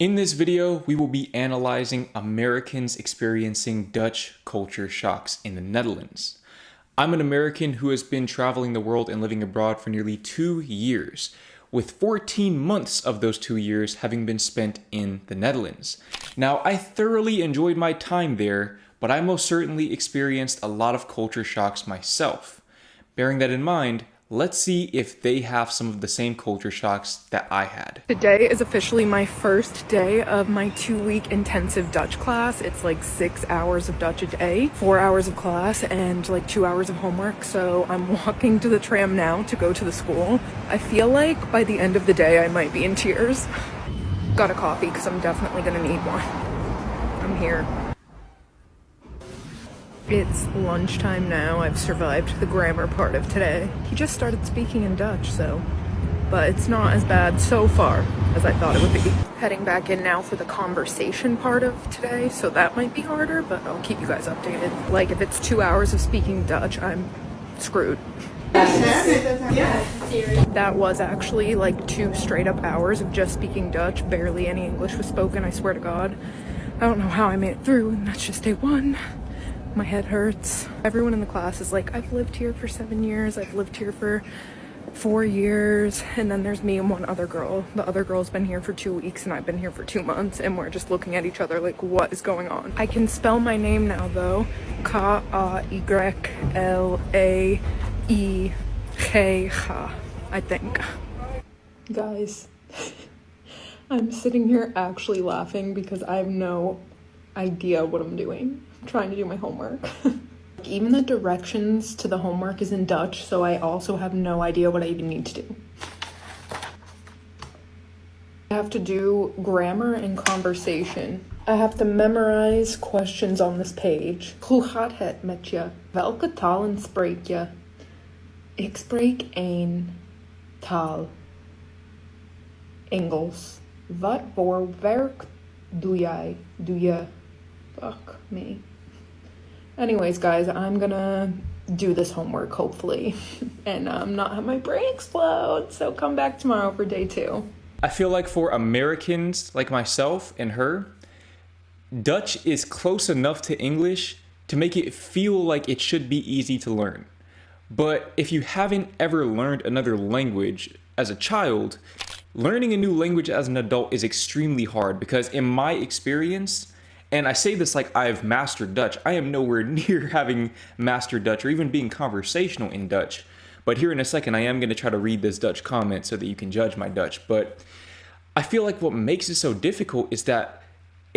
In this video, we will be analyzing Americans experiencing Dutch culture shocks in the Netherlands. I'm an American who has been traveling the world and living abroad for nearly 2 years, with 14 months of those 2 years having been spent in the Netherlands. Now, I thoroughly enjoyed my time there, but I most certainly experienced a lot of culture shocks myself. Bearing that in mind, let's see if they have some of the same culture shocks that I had. Today is officially my first day of my 2-week intensive Dutch class. It's like 6 hours of Dutch a day, 4 hours of class, and like 2 hours of homework. So I'm walking to the tram now to go to the school. I feel like by the end of the day, I might be in tears. Got a coffee because I'm definitely gonna need one. I'm here. It's lunchtime now. I've survived the grammar part of today. He just started speaking in Dutch, but it's not as bad so far as I thought it would be. Heading back in now for the conversation part of today, so that might be harder, but I'll keep you guys updated. Like, if it's 2 hours of speaking Dutch, I'm screwed. That was actually like 2 straight up hours of just speaking Dutch. Barely any English was spoken, I swear to God. I don't know how I made it through, and that's just day 1. My head hurts. Everyone in the class is like, I've lived here for 7 years, I've lived here for 4 years, and then there's me and one other girl. The other girl's been here for 2 weeks and I've been here for 2 months, and we're just looking at each other like, what is going on? I can spell my name now though. K-A-Y-L-A-E-K-H, I think. Guys, I'm sitting here actually laughing because I have no idea what I'm doing. I'm trying to do my homework. Even the directions to the homework is in Dutch, so I also have no idea what I even need to do. I have to do grammar and conversation. I have to memorize questions on this page. Hoe gaat het met je? Welke talen spreek je? Ik spreek één taal. Engels. Wat voor werk doe jij? Doe je? Fuck me. Anyways, guys, I'm gonna do this homework, hopefully, and not have my brain explode. So come back tomorrow for day 2. I feel like for Americans like myself and her, Dutch is close enough to English to make it feel like it should be easy to learn. But if you haven't ever learned another language as a child, learning a new language as an adult is extremely hard because in my experience, and I say this like I've mastered Dutch, I am nowhere near having mastered Dutch or even being conversational in Dutch. But here in a second, I am going to try to read this Dutch comment so that you can judge my Dutch. But I feel like what makes it so difficult is that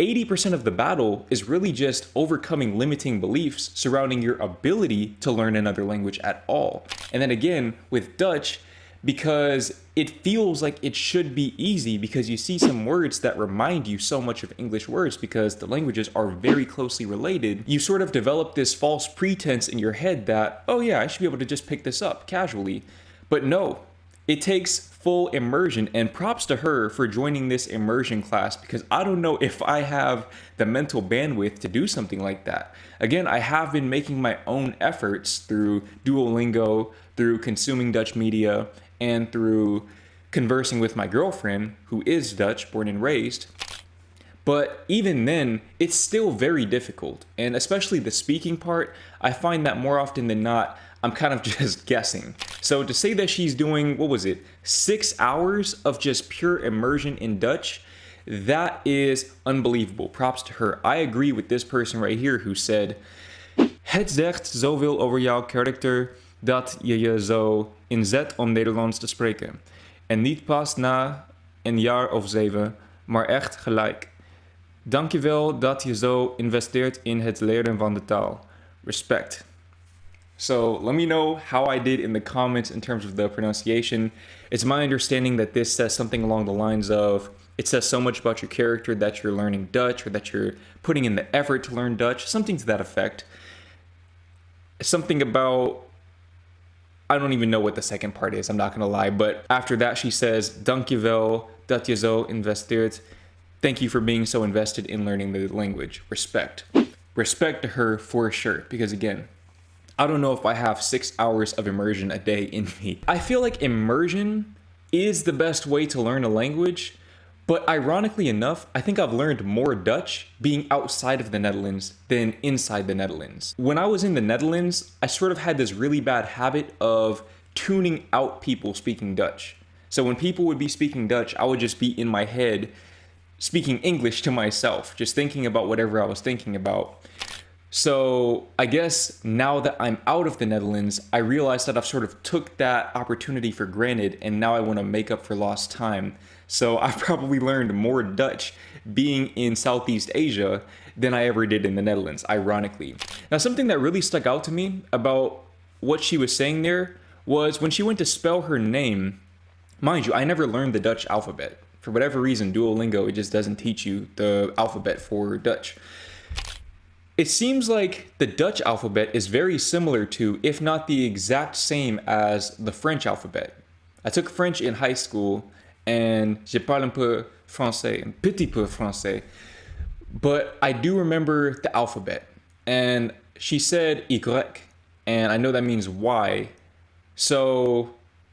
80% of the battle is really just overcoming limiting beliefs surrounding your ability to learn another language at all. And then again, with Dutch, because it feels like it should be easy because you see some words that remind you so much of English words because the languages are very closely related. You sort of develop this false pretense in your head that, oh yeah, I should be able to just pick this up casually. But no, it takes full immersion, and props to her for joining this immersion class because I don't know if I have the mental bandwidth to do something like that. Again, I have been making my own efforts through Duolingo, through consuming Dutch media, and through conversing with my girlfriend, who is Dutch, born and raised. But even then, it's still very difficult. And especially the speaking part, I find that more often than not, I'm kind of just guessing. So to say that she's doing, 6 hours of just pure immersion in Dutch, that is unbelievable. Props to her. I agree with this person right here who said, het zegt zoveel over jouw karakter dat je je zo inzet om Nederlands te spreken. En niet pas na een jaar of 7, maar echt gelijk. Dankjewel dat je zo investeert in het leren van de taal. Respect. So let me know how I did in the comments in terms of the pronunciation. It's my understanding that this says something along the lines of, it says so much about your character that you're learning Dutch or that you're putting in the effort to learn Dutch, something to that effect. Something about, I don't even know what the second part is, I'm not gonna lie, but after that she says, dankjewel dat je zo investeert. Thank you for being so invested in learning the language. Respect. Respect to her for sure, because again, I don't know if I have 6 hours of immersion a day in me. I feel like immersion is the best way to learn a language, But ironically enough, I think I've learned more Dutch being outside of the Netherlands than inside the Netherlands. When I was in the Netherlands, I sort of had this really bad habit of tuning out people speaking Dutch. So when people would be speaking Dutch, I would just be in my head speaking English to myself, just thinking about whatever I was thinking about. So I guess now that I'm out of the Netherlands, I realized that I've sort of took that opportunity for granted, and now I want to make up for lost time. So I've probably learned more Dutch being in Southeast Asia than I ever did in the Netherlands, ironically. Now, something that really stuck out to me about what she was saying there was when she went to spell her name. Mind you, I never learned the Dutch alphabet. For whatever reason, Duolingo, it just doesn't teach you the alphabet for Dutch. It seems like the Dutch alphabet is very similar to, if not the exact same as, the French alphabet. I took French in high school, and je parle un peu français, un petit peu français, but I do remember the alphabet. And she said Y, and I know that means Y. So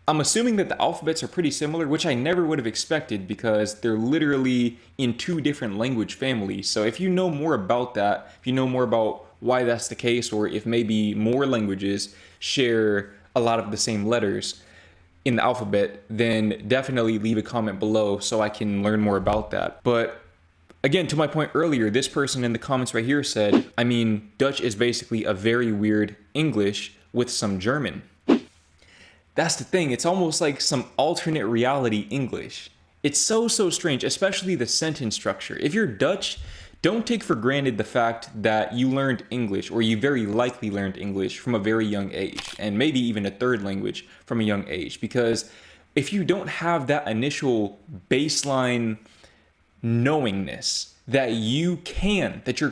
I'm assuming that the alphabets are pretty similar, which I never would have expected because they're literally in two different language families. So if you know more about that, if you know more about why that's the case, or if maybe more languages share a lot of the same letters in the alphabet, then definitely leave a comment below so I can learn more about that. But again, to my point earlier, this person in the comments right here said, I mean, Dutch is basically a very weird English with some German. That's the thing. It's almost like some alternate reality English. It's so strange, especially the sentence structure. If you're Dutch, don't take for granted the fact that you learned English, or you very likely learned English from a very young age, and maybe even a third language from a young age. Because if you don't have that initial baseline knowingness that you're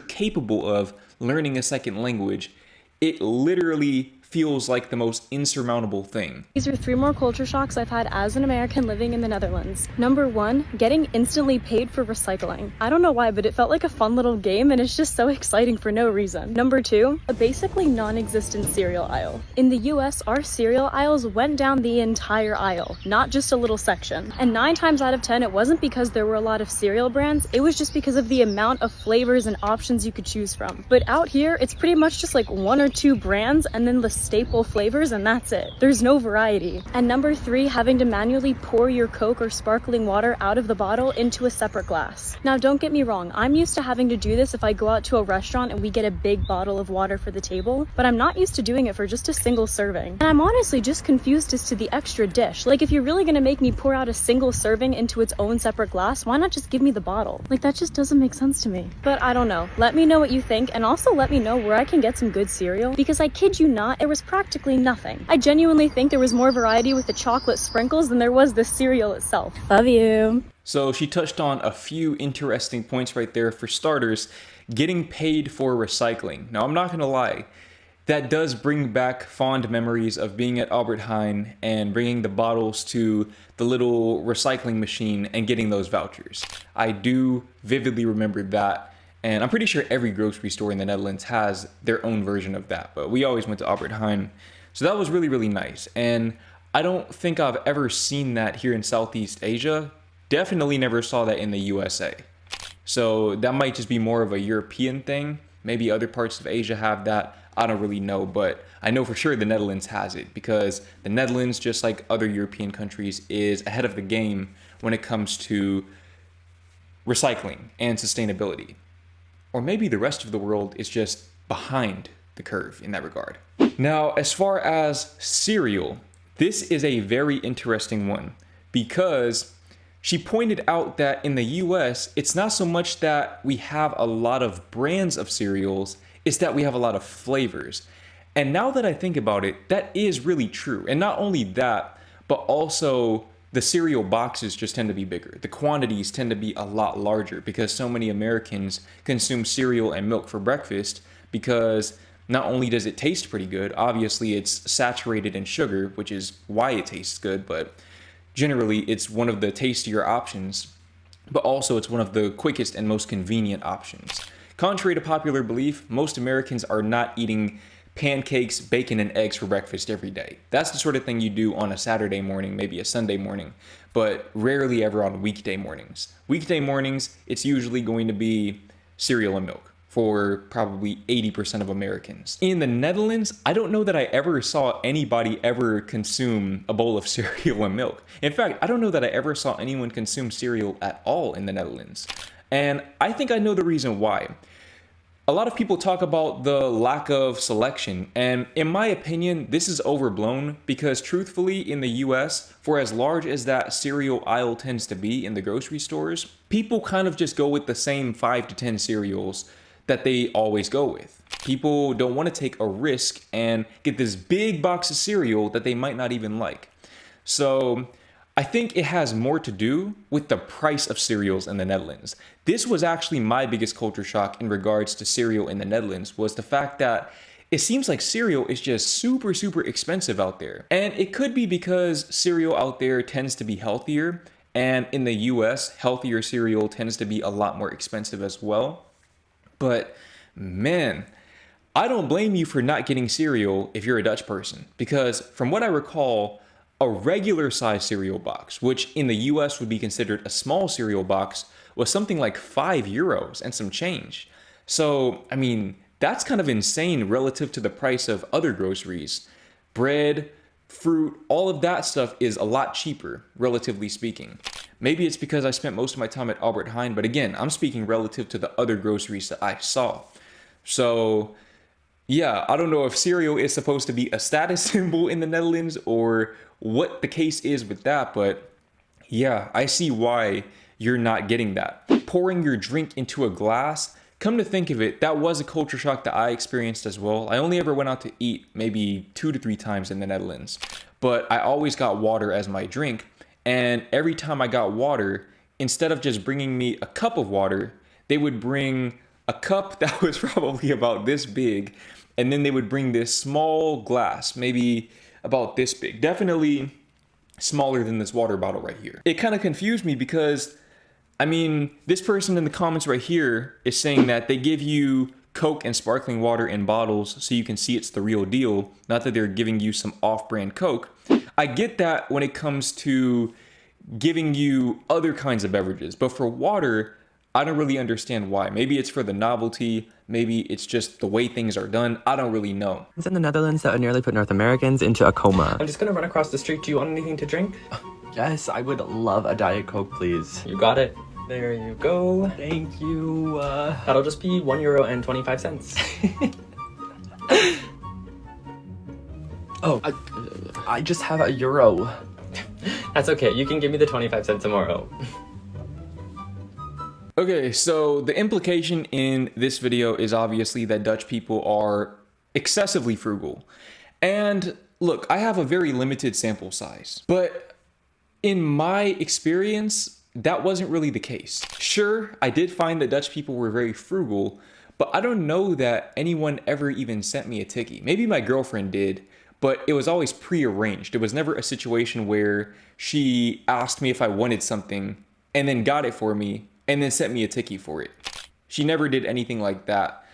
capable of learning a second language, it literally feels like the most insurmountable thing. These are 3 more culture shocks I've had as an American living in the Netherlands. Number 1, getting instantly paid for recycling. I don't know why, but it felt like a fun little game, and it's just so exciting for no reason. Number 2, a basically non-existent cereal aisle. In the US, our cereal aisles went down the entire aisle, not just a little section. And 9 times out of 10, it wasn't because there were a lot of cereal brands, it was just because of the amount of flavors and options you could choose from. But out here, it's pretty much just like 1 or 2 brands, and then the staple flavors, and that's it. There's no variety. And number 3, having to manually pour your Coke or sparkling water out of the bottle into a separate glass. Now, don't get me wrong, I'm used to having to do this if I go out to a restaurant and we get a big bottle of water for the table, but I'm not used to doing it for just a single serving. And I'm honestly just confused as to the extra dish. Like, if you're really gonna make me pour out a single serving into its own separate glass, why not just give me the bottle? Like, that just doesn't make sense to me. But I don't know. Let me know what you think, and also let me know where I can get some good cereal, because I kid you not, it was practically nothing. I genuinely think there was more variety with the chocolate sprinkles than there was the cereal itself. Love you. So she touched on a few interesting points right there. For starters, getting paid for recycling. Now, I'm not gonna lie, that does bring back fond memories of being at Albert Heijn and bringing the bottles to the little recycling machine and getting those vouchers. I do vividly remember that. And I'm pretty sure every grocery store in the Netherlands has their own version of that, but we always went to Albert Heijn. So that was really nice. And I don't think I've ever seen that here in Southeast Asia. Definitely never saw that in the USA. So that might just be more of a European thing. Maybe other parts of Asia have that. I don't really know, but I know for sure the Netherlands has it, because the Netherlands, just like other European countries, is ahead of the game when it comes to recycling and sustainability. Or maybe the rest of the world is just behind the curve in that regard. Now, as far as cereal, this is a very interesting one, because she pointed out that in the US, it's not so much that we have a lot of brands of cereals, it's that we have a lot of flavors. And now that I think about it, that is really true. And not only that, but also the cereal boxes just tend to be bigger. The quantities tend to be a lot larger because so many Americans consume cereal and milk for breakfast, because not only does it taste pretty good, obviously it's saturated in sugar, which is why it tastes good, but generally it's one of the tastier options, but also it's one of the quickest and most convenient options. Contrary to popular belief, most Americans are not eating pancakes, bacon, and eggs for breakfast every day. That's the sort of thing you do on a Saturday morning, maybe a Sunday morning, but rarely ever on weekday mornings. Weekday mornings, it's usually going to be cereal and milk for probably 80% of Americans. In the Netherlands, I don't know that I ever saw anybody ever consume a bowl of cereal and milk. In fact, I don't know that I ever saw anyone consume cereal at all in the Netherlands. And I think I know the reason why. A lot of people talk about the lack of selection, and in my opinion, this is overblown because truthfully, in the US, for as large as that cereal aisle tends to be in the grocery stores, people kind of just go with the same 5 to 10 cereals that they always go with. People don't want to take a risk and get this big box of cereal that they might not even like. So I think it has more to do with the price of cereals in the Netherlands. This was actually my biggest culture shock in regards to cereal in the Netherlands, was the fact that it seems like cereal is just super, super expensive out there. And it could be because cereal out there tends to be healthier, and in the US, healthier cereal tends to be a lot more expensive as well. But man, I don't blame you for not getting cereal if you're a Dutch person, because from what I recall, a regular size cereal box, which in the US would be considered a small cereal box, was something like €5 and some change. So, I mean, that's kind of insane relative to the price of other groceries. Bread, fruit, all of that stuff is a lot cheaper, relatively speaking. Maybe it's because I spent most of my time at Albert Heijn, but again, I'm speaking relative to the other groceries that I saw. So, yeah, I don't know if cereal is supposed to be a status symbol in the Netherlands or what the case is with that, but yeah, I see why you're not getting that. Pouring your drink into a glass, come to think of it, that was a culture shock that I experienced as well. I only ever went out to eat maybe 2 to 3 times in the Netherlands, but I always got water as my drink. And every time I got water, instead of just bringing me a cup of water, they would bring a cup that was probably about this big, and then they would bring this small glass, maybe about this big, definitely smaller than this water bottle right here. It kind of confused me because, I mean, this person in the comments right here is saying that they give you Coke and sparkling water in bottles so you can see it's the real deal, not that they're giving you some off-brand Coke. I get that when it comes to giving you other kinds of beverages, but for water, I don't really understand why. Maybe it's for the novelty, maybe it's just the way things are done. I don't really know. It's in the Netherlands that nearly put North Americans into a coma. I'm just gonna run across the street. Do you want anything to drink? Yes, I would love a Diet Coke, please. You got it. There you go. Thank you. That'll just be €1.25. Oh, I just have a euro. That's okay. You can give me the 25 cents tomorrow. Okay, so the implication in this video is obviously that Dutch people are excessively frugal. And look, I have a very limited sample size, but in my experience, that wasn't really the case. Sure, I did find that Dutch people were very frugal, but I don't know that anyone ever even sent me a tikkie. Maybe my girlfriend did, but it was always pre-arranged. It was never a situation where she asked me if I wanted something and then got it for me and then sent me a tikkie for it. She never did anything like that.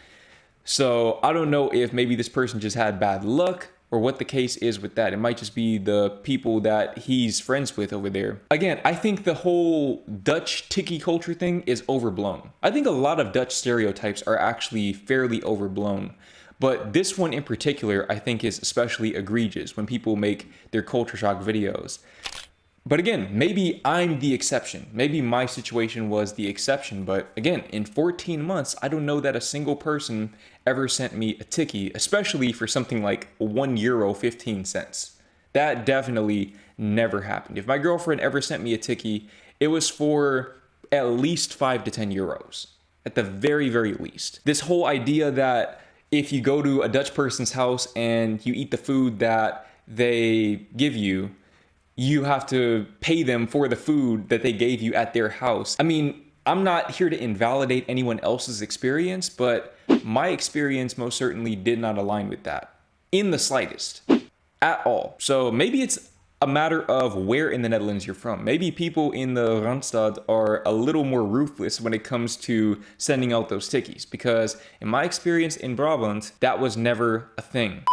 So I don't know if maybe this person just had bad luck or what the case is with that. It might just be the people that he's friends with over there. Again, I think the whole Dutch tikkie culture thing is overblown. I think a lot of Dutch stereotypes are actually fairly overblown. But this one in particular, I think is especially egregious when people make their culture shock videos. But again, maybe I'm the exception. Maybe my situation was the exception. But again, in 14 months, I don't know that a single person ever sent me a tikkie, especially for something like €1.15. That definitely never happened. If my girlfriend ever sent me a tikkie, it was for at least 5 to 10 euros, at the very, very least. This whole idea that if you go to a Dutch person's house and you eat the food that they give you, you have to pay them for the food that they gave you at their house. I mean, I'm not here to invalidate anyone else's experience, but my experience most certainly did not align with that in the slightest at all. So maybe it's a matter of where in the Netherlands you're from. Maybe people in the Randstad are a little more ruthless when it comes to sending out those tikkies, because in my experience in Brabant, that was never a thing.